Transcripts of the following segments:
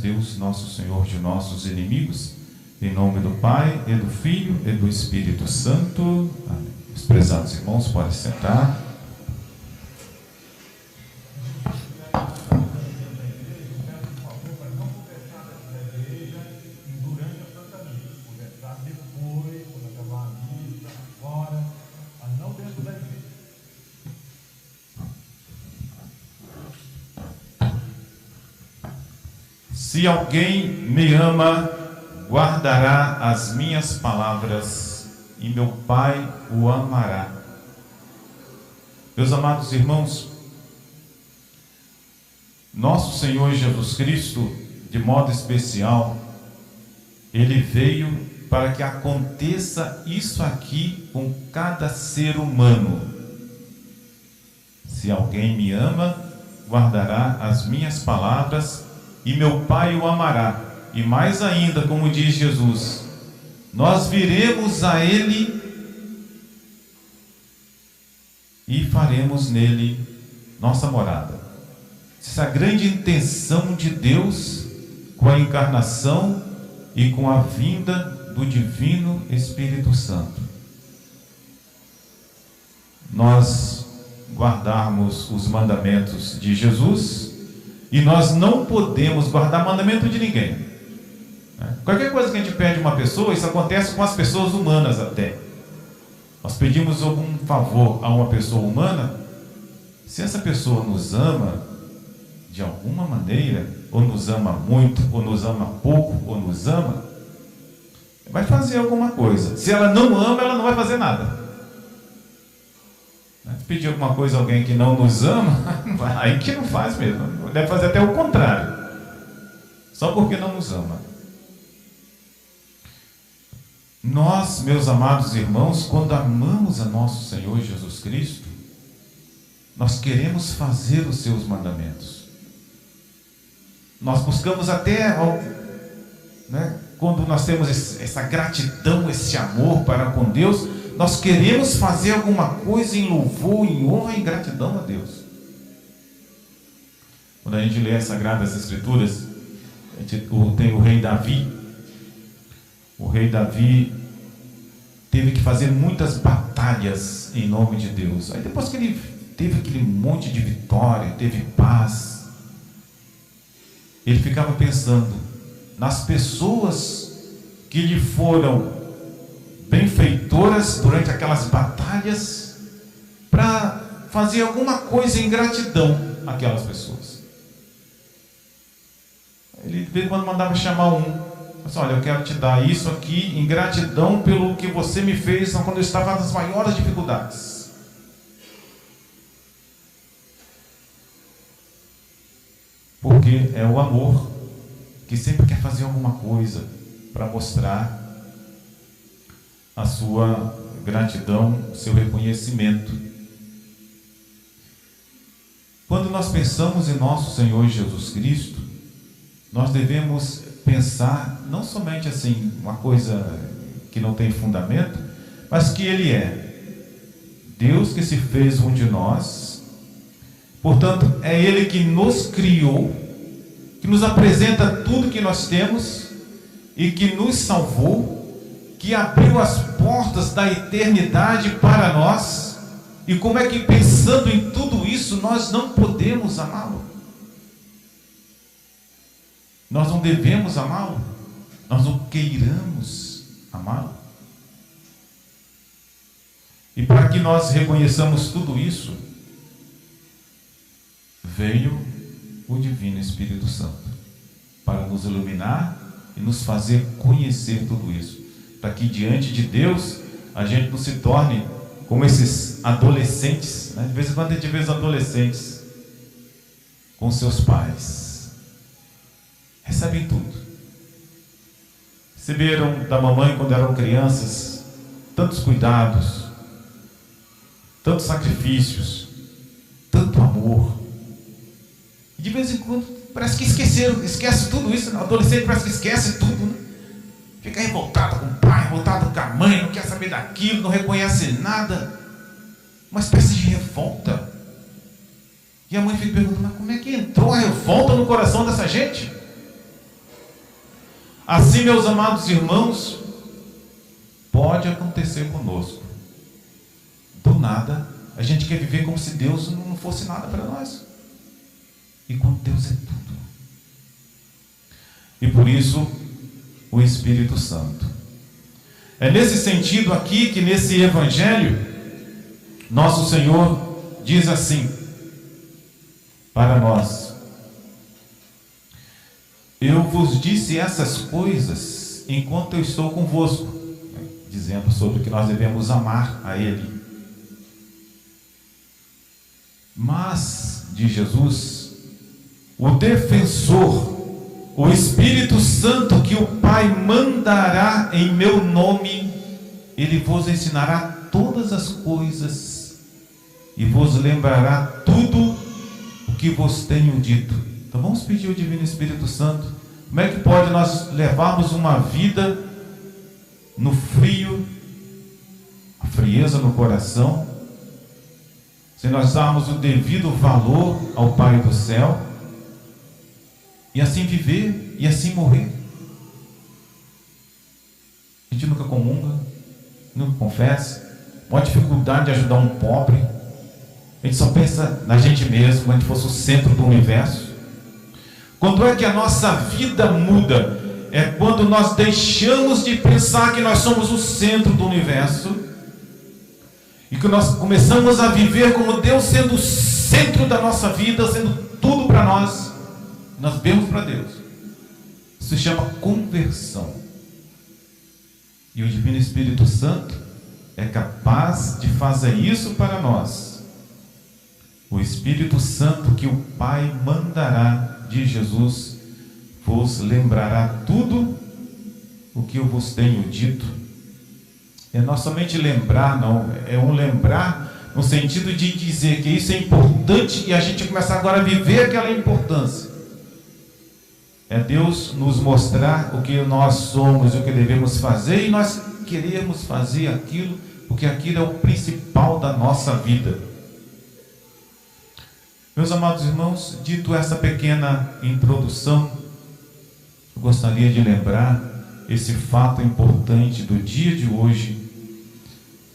Deus, nosso Senhor, de nossos inimigos. Em nome do Pai, e do Filho, e do Espírito Santo. Amém. Os prezados irmãos podem sentar. Se alguém me ama, guardará as minhas palavras, e meu Pai o amará. Meus amados irmãos, nosso Senhor Jesus Cristo, de modo especial, Ele veio para que aconteça isso aqui com cada ser humano. Se alguém me ama, guardará as minhas palavras, e meu Pai o amará. E mais ainda, como diz Jesus, nós viremos a Ele e faremos nele nossa morada. Essa é a grande intenção de Deus com a encarnação e com a vinda do Divino Espírito Santo. Nós guardarmos os mandamentos de Jesus, e nós não podemos guardar mandamento de ninguém. Qualquer coisa que a gente pede a uma pessoa, isso acontece com as pessoas humanas até. Nós pedimos algum favor a uma pessoa humana, se essa pessoa nos ama de alguma maneira, ou nos ama muito, ou nos ama pouco, ou nos ama, vai fazer alguma coisa. Se ela não ama, ela não vai fazer nada. Pedir alguma coisa a alguém que não nos ama, aí que não faz mesmo, deve fazer até o contrário, só porque não nos ama. Nós, meus amados irmãos, quando amamos a nosso Senhor Jesus Cristo, nós queremos fazer os seus mandamentos. Nós buscamos até, quando nós temos essa gratidão, esse amor para com Deus, nós queremos fazer alguma coisa em louvor, em honra e gratidão a Deus. Quando a gente lê as Sagradas Escrituras, tem o rei Davi. O rei Davi teve que fazer muitas batalhas em nome de Deus. Aí depois que ele teve aquele monte de vitória, teve paz, ele ficava pensando nas pessoas que lhe foram benfeitoras durante aquelas batalhas, para fazer alguma coisa em gratidão àquelas pessoas. Ele, quando mandava chamar disse: olha, eu quero te dar isso aqui em gratidão pelo que você me fez quando eu estava nas maiores dificuldades. Porque é o amor que sempre quer fazer alguma coisa para mostrar a sua gratidão, o seu reconhecimento. Quando nós pensamos em nosso Senhor Jesus Cristo, nós devemos pensar não somente assim, uma coisa que não tem fundamento, mas que Ele é Deus que se fez um de nós. Portanto, é Ele que nos criou, que nos apresenta tudo que nós temos e que nos salvou, que abriu as portas da eternidade para nós. E como é que, pensando em tudo isso, nós não podemos amá-lo? Nós não devemos amá-lo? Nós não queiramos amá-lo? E para que nós reconheçamos tudo isso, veio o Divino Espírito Santo para nos iluminar e nos fazer conhecer tudo isso, para que diante de Deus a gente não se torne como esses adolescentes, De vez em quando a gente vê os adolescentes com seus pais, recebem tudo, receberam da mamãe quando eram crianças tantos cuidados, tantos sacrifícios, tanto amor, e de vez em quando parece que esquece tudo isso. O adolescente parece que esquece tudo, Fica revoltado com o pai, revoltado com a mãe, não quer saber daquilo, não reconhece nada, uma espécie de revolta. E a mãe fica perguntando: mas como é que entrou a revolta no coração dessa gente? Assim, meus amados irmãos, pode acontecer conosco. Do nada, a gente quer viver como se Deus não fosse nada para nós. E quando Deus é tudo. E por isso, o Espírito Santo. É nesse sentido aqui que nesse Evangelho, nosso Senhor diz assim para nós: eu vos disse essas coisas enquanto eu estou convosco, dizendo sobre que nós devemos amar a Ele. Mas, diz Jesus, o defensor, o Espírito Santo que o Pai mandará em meu nome, Ele vos ensinará todas as coisas e vos lembrará tudo o que vos tenho dito. Então vamos pedir ao Divino Espírito Santo. Como é que pode nós levarmos uma vida no frio, a frieza no coração, se nós darmos o devido valor ao Pai do céu, e assim viver e assim morrer? A gente nunca comunga, nunca confessa, uma dificuldade de ajudar um pobre, a gente só pensa na gente mesmo, como se a gente fosse o centro do universo. Quando é que a nossa vida muda? É quando nós deixamos de pensar que nós somos o centro do universo e que nós começamos a viver como Deus sendo o centro da nossa vida, sendo tudo para nós. Nós vemos para Deus. Isso se chama conversão. E o Divino Espírito Santo é capaz de fazer isso para nós. O Espírito Santo que o Pai mandará, de Jesus, vos lembrará tudo o que eu vos tenho dito. É não somente lembrar, não, é um lembrar no sentido de dizer que isso é importante e a gente começar agora a viver aquela importância. É Deus nos mostrar o que nós somos, o que devemos fazer, e nós queremos fazer aquilo, porque aquilo é o principal da nossa vida. Meus amados irmãos, dito essa pequena introdução, eu gostaria de lembrar esse fato importante do dia de hoje,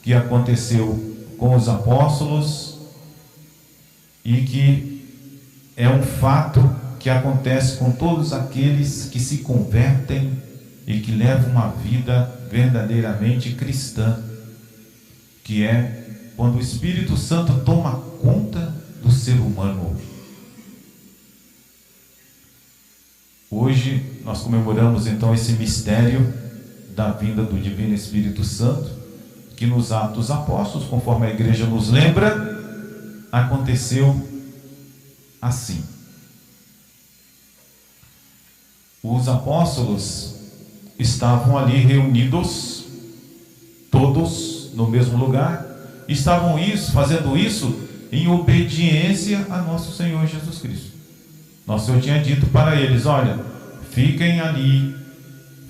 que aconteceu com os apóstolos e que é um fato que acontece com todos aqueles que se convertem e que levam uma vida verdadeiramente cristã, que é quando o Espírito Santo toma conta do ser humano. Hoje nós comemoramos então esse mistério da vinda do Divino Espírito Santo, que nos Atos Apóstolos, conforme a igreja nos lembra, aconteceu assim. Os apóstolos estavam ali reunidos, todos no mesmo lugar, estavam fazendo isso em obediência a nosso Senhor Jesus Cristo. Nosso Senhor tinha dito para eles: olha, fiquem ali,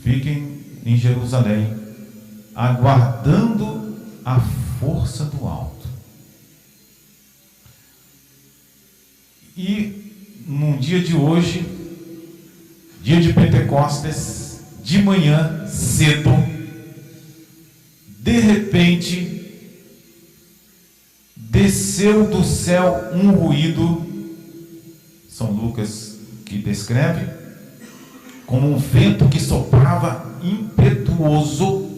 fiquem em Jerusalém, aguardando a força do alto. E num dia de hoje, dia de Pentecostes, de manhã cedo, de repente desceu do céu um ruído, São Lucas que descreve, como um vento que soprava impetuoso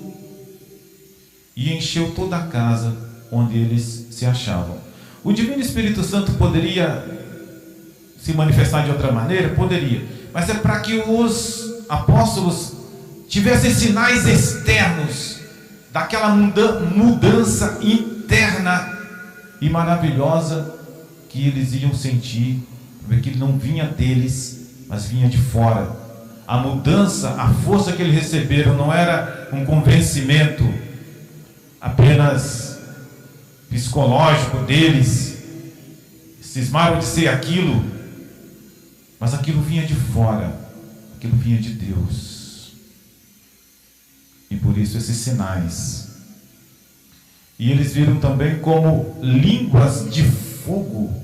e encheu toda a casa onde eles se achavam. O Divino Espírito Santo poderia se manifestar de outra maneira? Poderia, mas é para que os apóstolos tivessem sinais externos daquela mudança interna e maravilhosa que eles iam sentir, porque ele não vinha deles, mas vinha de fora. A mudança, a força que eles receberam não era um convencimento apenas psicológico deles, cismaram de ser aquilo, mas aquilo vinha de fora, aquilo vinha de Deus. E por isso esses sinais. E eles viram também como línguas de fogo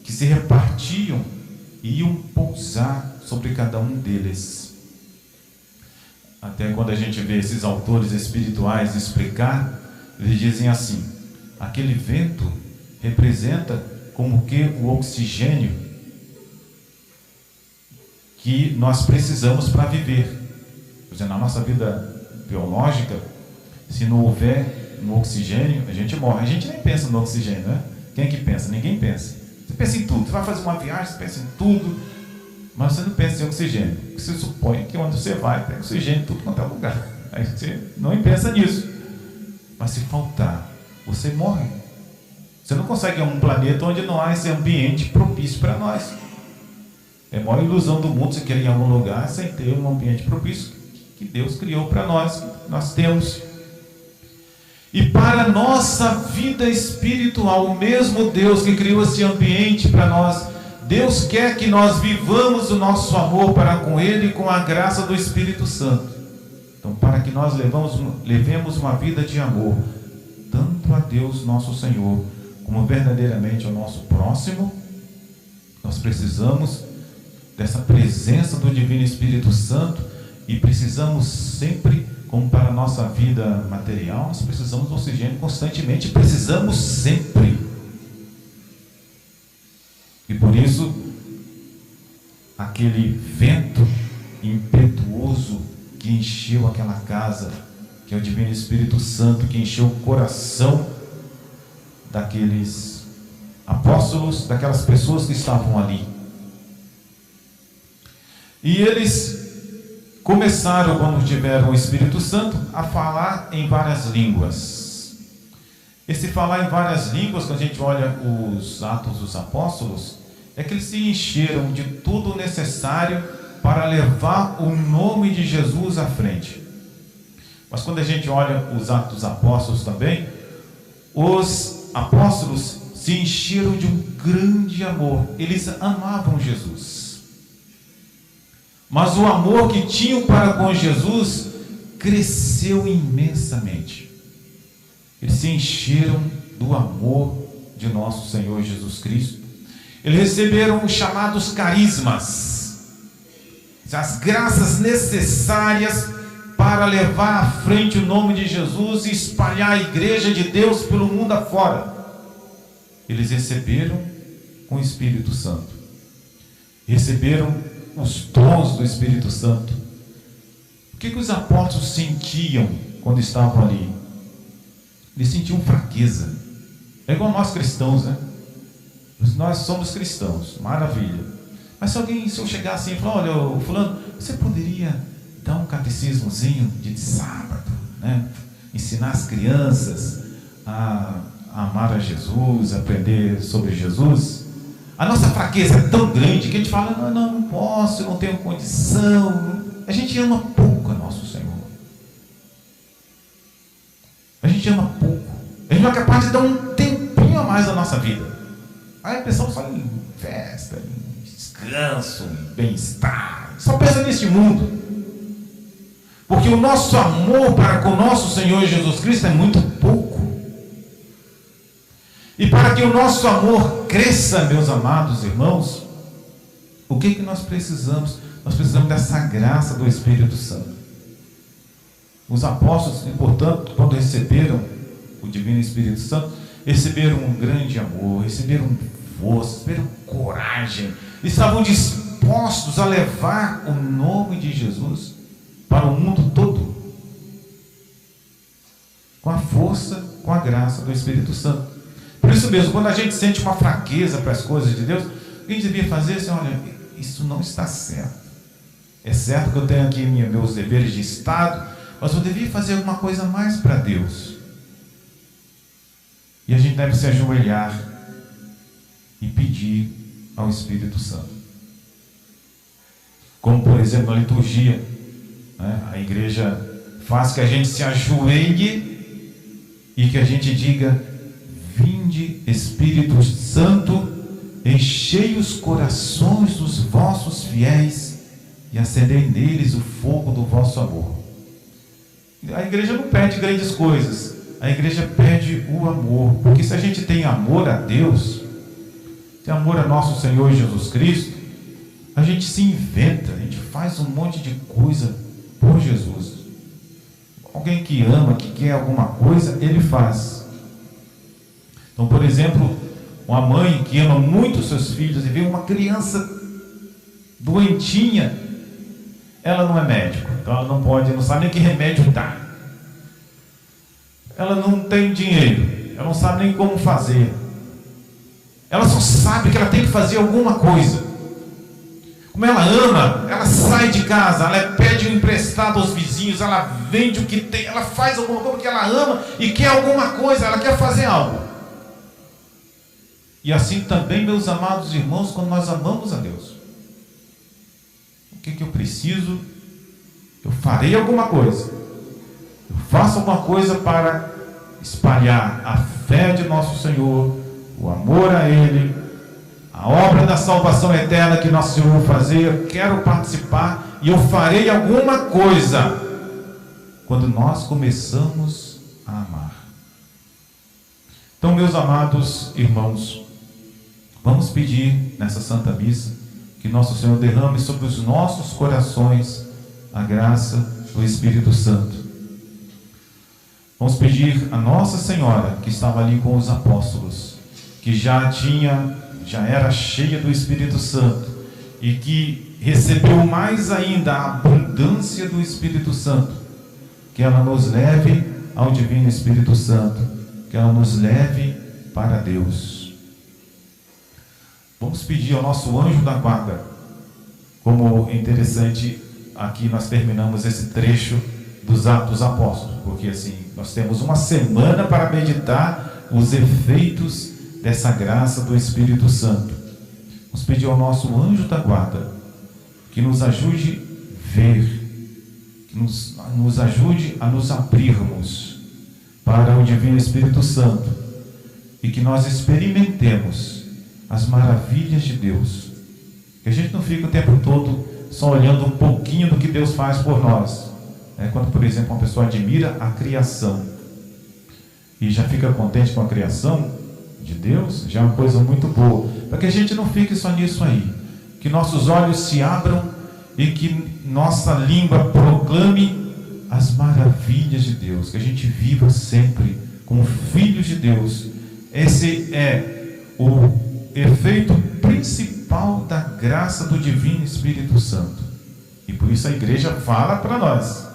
que se repartiam e iam pousar sobre cada um deles. Até quando a gente vê esses autores espirituais explicar, eles dizem assim: aquele vento representa como que o oxigênio que nós precisamos para viver. Por exemplo, na nossa vida biológica, se não houver no oxigênio, a gente morre. A gente nem pensa no oxigênio, né? Quem é que pensa? Ninguém pensa. Você pensa em tudo. Você vai fazer uma viagem, você pensa em tudo, mas você não pensa em oxigênio. Você supõe que onde você vai tem oxigênio em tudo quanto é lugar. Aí você não pensa nisso. Mas se faltar, você morre. Você não consegue um planeta onde não há esse ambiente propício para nós. É a maior ilusão do mundo você querer ir em algum lugar sem ter um ambiente propício que Deus criou para nós, que nós temos. E para a nossa vida espiritual, o mesmo Deus que criou esse ambiente para nós, Deus quer que nós vivamos o nosso amor para com Ele e com a graça do Espírito Santo. Então, para que nós levemos uma vida de amor, tanto a Deus nosso Senhor, como verdadeiramente ao nosso próximo, nós precisamos dessa presença do Divino Espírito Santo e precisamos sempre, como para a nossa vida material, nós precisamos do oxigênio constantemente, precisamos sempre. E por isso, aquele vento impetuoso que encheu aquela casa, que é o Divino Espírito Santo, que encheu o coração daqueles apóstolos, daquelas pessoas que estavam ali. E eles começaram, quando tiveram o Espírito Santo, a falar em várias línguas. Esse falar em várias línguas, quando a gente olha os Atos dos Apóstolos, é que eles se encheram de tudo necessário para levar o nome de Jesus à frente. Mas quando a gente olha os Atos dos Apóstolos também, os apóstolos se encheram de um grande amor. Eles amavam Jesus. Mas o amor que tinham para com Jesus cresceu imensamente. Eles se encheram do amor de nosso Senhor Jesus Cristo. Eles receberam os chamados carismas, as graças necessárias para levar à frente o nome de Jesus e espalhar a igreja de Deus pelo mundo afora. Eles receberam com o Espírito Santo. Receberam os dons do Espírito Santo. O que os apóstolos sentiam quando estavam ali? Eles sentiam fraqueza. É igual nós cristãos, né? Nós somos cristãos, maravilha. Mas se eu chegar assim e falar: olha, fulano, você poderia dar um catecismozinho de sábado, né? Ensinar as crianças a amar a Jesus, aprender sobre Jesus. A nossa fraqueza é tão grande que a gente fala: não posso, eu não tenho condição. A gente ama pouco a nosso Senhor. A gente ama pouco. A gente não é capaz de dar um tempinho a mais da nossa vida. Aí a pessoa fala em festa, em descanso, em bem-estar. Só pensa neste mundo. Porque o nosso amor para com o nosso Senhor Jesus Cristo é muito pouco. E para que o nosso amor cresça, meus amados irmãos, o que nós precisamos? Nós precisamos dessa graça do Espírito Santo. Os apóstolos, portanto, quando receberam o Divino Espírito Santo, receberam um grande amor, receberam força, receberam coragem, estavam dispostos a levar o nome de Jesus para o mundo todo, com a força, com a graça do Espírito Santo. Por isso mesmo, quando a gente sente uma fraqueza para as coisas de Deus, o que a gente devia fazer? Assim, olha, isso não está certo. É certo que eu tenho aqui meus deveres de Estado, mas eu devia fazer alguma coisa mais para Deus. E a gente deve se ajoelhar e pedir ao Espírito Santo. Como, por exemplo, na liturgia, né? A igreja faz que a gente se ajoelhe e que a gente diga: vinde, Espírito Santo, enchei os corações dos vossos fiéis e acendei neles o fogo do vosso amor. A igreja não pede grandes coisas, a igreja pede o amor, porque se a gente tem amor a Deus, tem amor a nosso Senhor Jesus Cristo, a gente se inventa, a gente faz um monte de coisa por Jesus. Alguém que ama, que quer alguma coisa, ele faz. Então, por exemplo, uma mãe que ama muito seus filhos e vê uma criança doentinha, ela não é médico, então ela não pode, não sabe nem que remédio dá. Ela não tem dinheiro, ela não sabe nem como fazer. Ela só sabe que ela tem que fazer alguma coisa. Como ela ama, ela sai de casa, ela pede um emprestado aos vizinhos, ela vende o que tem, ela faz alguma coisa porque ela ama e quer alguma coisa, ela quer fazer algo. E assim também, meus amados irmãos, quando nós amamos a Deus, o que eu preciso? Eu farei alguma coisa. Eu faço alguma coisa para espalhar a fé de nosso Senhor, o amor a Ele, a obra da salvação eterna que nosso Senhor vai fazer. Eu quero participar e eu farei alguma coisa quando nós começamos a amar. Então, meus amados irmãos, vamos pedir nessa Santa Missa que nosso Senhor derrame sobre os nossos corações a graça do Espírito Santo. Vamos pedir a Nossa Senhora, que estava ali com os apóstolos, que já era cheia do Espírito Santo e que recebeu mais ainda a abundância do Espírito Santo, que ela nos leve ao Divino Espírito Santo, que ela nos leve para Deus. Vamos pedir ao nosso anjo da guarda. Como é interessante, aqui nós terminamos esse trecho dos Atos Apóstolos, porque assim, nós temos uma semana para meditar os efeitos dessa graça do Espírito Santo. Vamos pedir ao nosso anjo da guarda que nos ajude a ver, que nos ajude a nos abrirmos para o Divino Espírito Santo e que nós experimentemos as maravilhas de Deus. Que a gente não fique o tempo todo só olhando um pouquinho do que Deus faz por nós. Quando, por exemplo, uma pessoa admira a criação e já fica contente com a criação de Deus, já é uma coisa muito boa. Para que a gente não fique só nisso aí. Que nossos olhos se abram e que nossa língua proclame as maravilhas de Deus. Que a gente viva sempre como filhos de Deus. Esse é o efeito principal da graça do Divino Espírito Santo. E por isso a igreja fala para nós: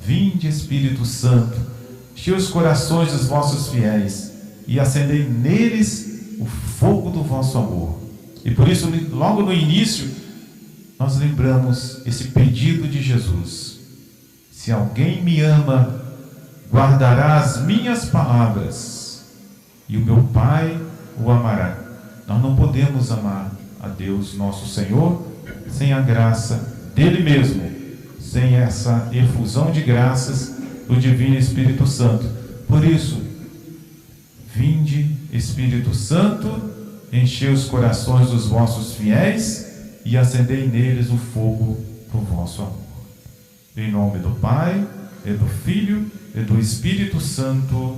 vinde, Espírito Santo, enchei os corações dos vossos fiéis e acendei neles o fogo do vosso amor. E por isso, logo no início, nós lembramos esse pedido de Jesus: se alguém me ama, guardará as minhas palavras, e o meu Pai o amará. Nós não podemos amar a Deus, nosso Senhor, sem a graça dele mesmo, sem essa efusão de graças do Divino Espírito Santo. Por isso, vinde, Espírito Santo, enchei os corações dos vossos fiéis e acendei neles o fogo do vosso amor. Em nome do Pai, e do Filho, e do Espírito Santo.